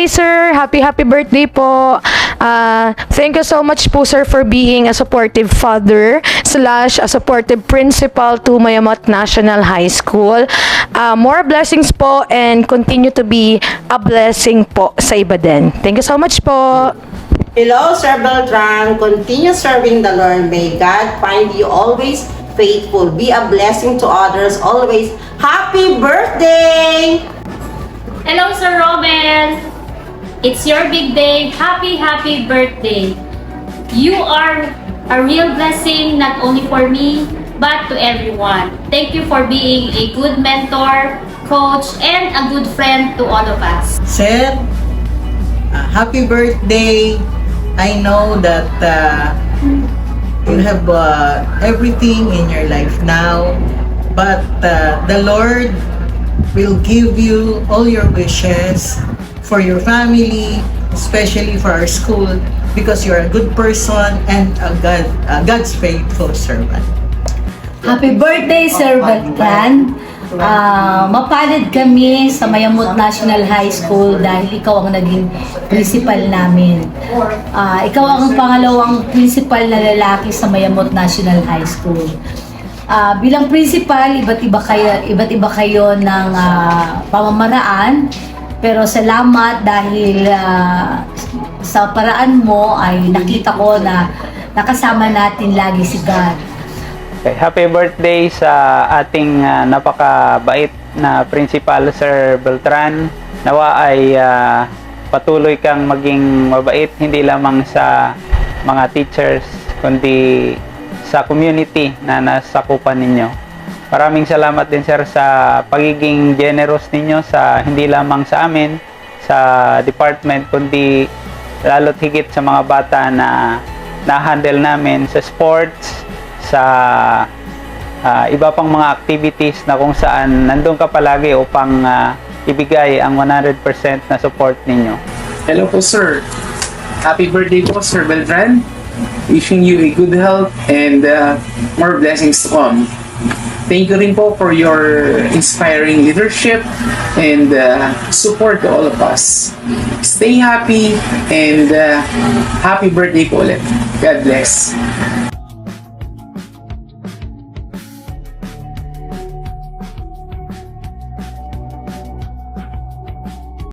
Hi sir, happy birthday po. Thank you so much po sir for being a supportive father / a supportive principal to Mayamot National High School. More blessings po and continue to be a blessing po sa iba din. Thank you so much po. Hello, Sir Beltran. Continue serving the Lord. May God find you always faithful. Be a blessing to others always. Happy birthday! Hello, Sir Romel. It's your big day. Happy birthday. You are a real blessing not only for me, but to everyone. Thank you for being a good mentor, coach, and a good friend to all of us. Sir, happy birthday. I know that you have everything in your life now, but the Lord will give you all your wishes for your family, especially for our school, because you're a good person and God's faithful servant. Happy birthday, Sir Beltran. Mapalad kami sa Mayamot National High School dahil ikaw ang naging principal namin. Ikaw ang pangalawang principal na lalaki sa Mayamot National High School. Bilang principal, iba't iba kayo ng pamamaraan, pero salamat dahil sa paraan mo ay nakita ko na nakasama natin lagi si God. Okay, happy birthday sa ating napakabait na principal, Sir Beltran. Nawa ay patuloy kang maging mabait, hindi lamang sa mga teachers, kundi sa community na nasakupan ninyo. Maraming salamat din, sir, sa pagiging generous ninyo sa hindi lamang sa amin, sa department, kundi lalo't higit sa mga bata na na-handle namin sa sports, sa iba pang mga activities na kung saan nandun ka palagi upang ibigay ang 100% na support ninyo. Hello po, sir. Happy birthday po, Sir Beltran. Wishing you a good health and more blessings to come. Thank you rin po for your inspiring leadership and support to all of us. Stay happy and happy birthday po ulit. God bless.